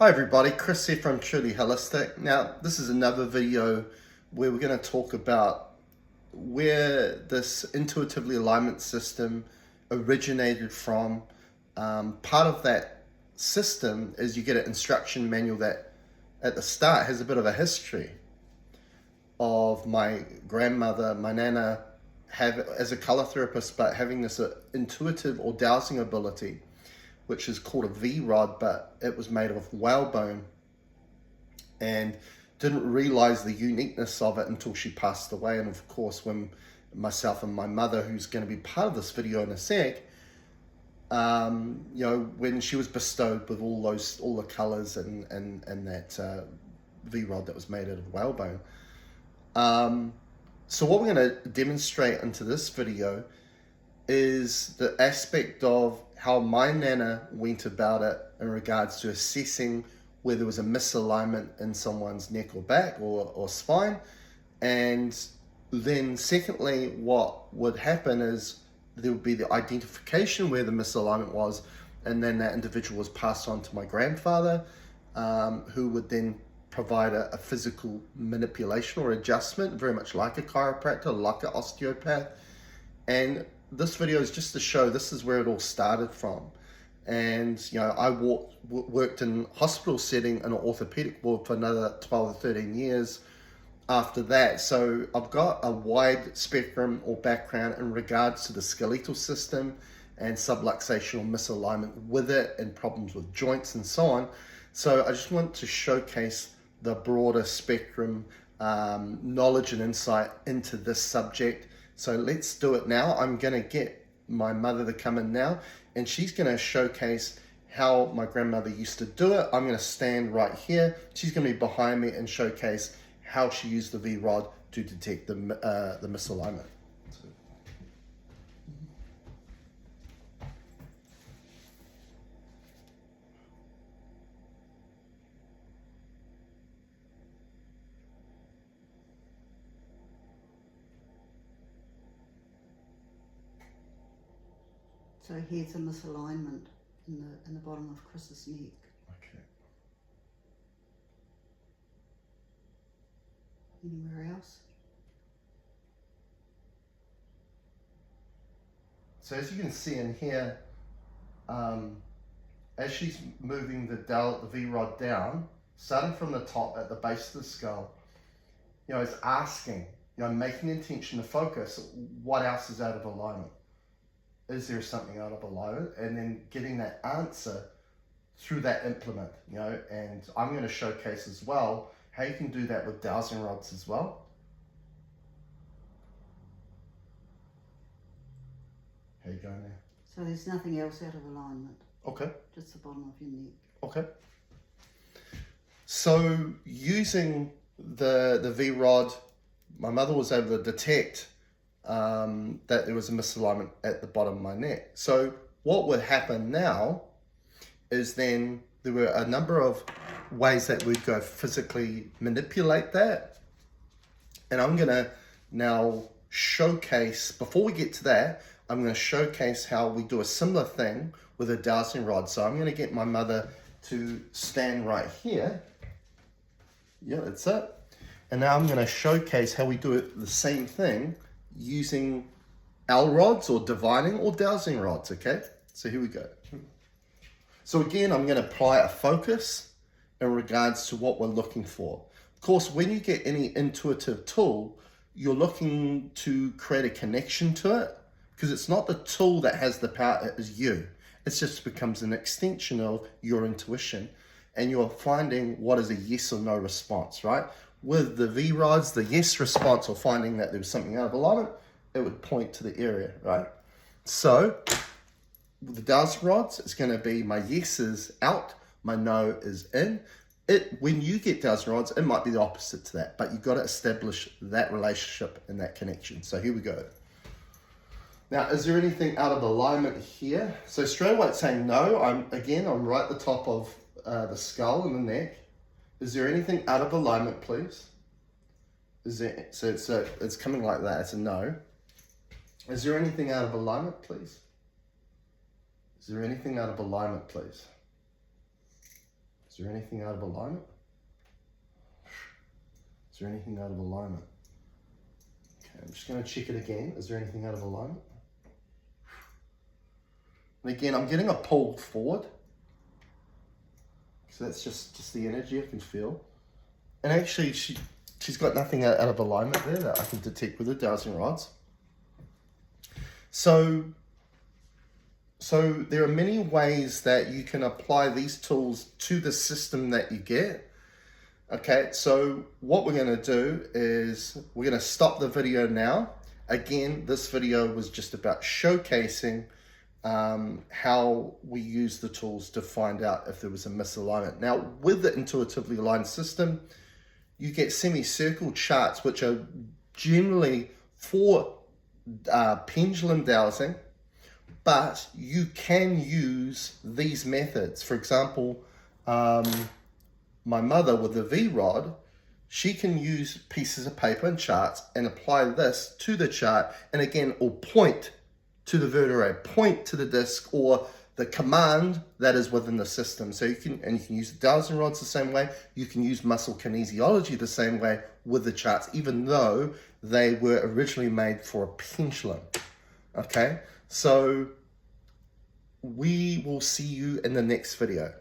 Hi everybody, Chris here from Truly Holistic. Now, this is another video where we're going to talk about where this intuitively alignment system originated from. Part of that system is you get an instruction manual that at the start has a bit of a history of my grandmother, my nana, as a color therapist, but having this intuitive or dowsing ability, which is called a V-rod, but it was made of whalebone, and didn't realize the uniqueness of it until she passed away. And of course, when myself and my mother, who's going to be part of this video in a sec, when she was bestowed with all the colors and that V-rod that was made out of whalebone. So what we're going to demonstrate into this video is the aspect of how my nana went about it in regards to assessing where there was a misalignment in someone's neck or back or spine. And then secondly, what would happen is there would be the identification where the misalignment was, and then that individual was passed on to my grandfather, who would then provide a physical manipulation or adjustment, very much like a chiropractor, like an osteopath. And this video is just to show this is where it all started from. And I worked in hospital setting in an orthopedic ward for another 12 to 13 years after that. So I've got a wide spectrum or background in regards to the skeletal system and subluxational misalignment with it, and problems with joints and so on. So I just want to showcase the broader spectrum knowledge and insight into this subject. So let's do it now. I'm going to get my mother to come in now, and she's going to showcase how my grandmother used to do it. I'm going to stand right here. She's going to be behind me and showcase how she used the V-rod to detect the misalignment. So here's a misalignment in the bottom of Chris's neck. Okay. Anywhere else? So as you can see in here, as she's moving the V-rod down, starting from the top at the base of the skull, it's asking, making intention to focus, what else is out of alignment? Is there something out of alignment? And then getting that answer through that implement, and I'm going to showcase as well how you can do that with dowsing rods as well. How you going there? So there's nothing else out of alignment? Okay. Just the bottom of your neck? Okay. So using the V-rod, my mother was able to detect that there was a misalignment at the bottom of my neck. So what would happen now is then there were a number of ways that we'd go physically manipulate that. And I'm going to now showcase, before we get to that, I'm going to showcase how we do a similar thing with a dowsing rod. So I'm going to get my mother to stand right here. Yeah, that's it. And now I'm going to showcase how we do it the same thing using L rods or divining or dowsing rods. Okay, so here we go. So again, I'm going to apply a focus in regards to what we're looking for. Of course, when you get any intuitive tool, you're looking to create a connection to it, because it's not the tool that has the power, it is you. It just becomes an extension of your intuition, and you're finding what is a yes or no response, right? With the V-rods, the yes response, or finding that there was something out of alignment, it would point to the area, right? So with the dowsing rods, it's going to be my yes is out, my no is in. When you get dowsing rods, it might be the opposite to that, but you've got to establish that relationship and that connection. So here we go. Now, is there anything out of alignment here? So straight away it's saying no. I'm right at the top of the skull and the neck. Is there anything out of alignment, please? So it's coming like that. It's a no. Is there anything out of alignment, please? Is there anything out of alignment, please? Is there anything out of alignment? Is there anything out of alignment? Okay, I'm just going to check it again. Is there anything out of alignment? And again, I'm getting a pull forward. So that's just the energy I can feel. And actually, she's got nothing out of alignment there that I can detect with the dowsing rods. So there are many ways that you can apply these tools to the system that you get. Okay, so what we're going to do is we're going to stop the video now. Again, this video was just about showcasing how we use the tools to find out if there was a misalignment. Now, with the intuitively aligned system, you get semicircle charts, which are generally for pendulum dowsing, but you can use these methods. For example, my mother with the V-rod, she can use pieces of paper and charts and apply this to the chart, and again, or point to the vertebrae, point to the disc or the command that is within the system. So you can use the dowsing rods the same way. You can use muscle kinesiology the same way with the charts, even though they were originally made for a pendulum. Okay, so we will see you in the next video.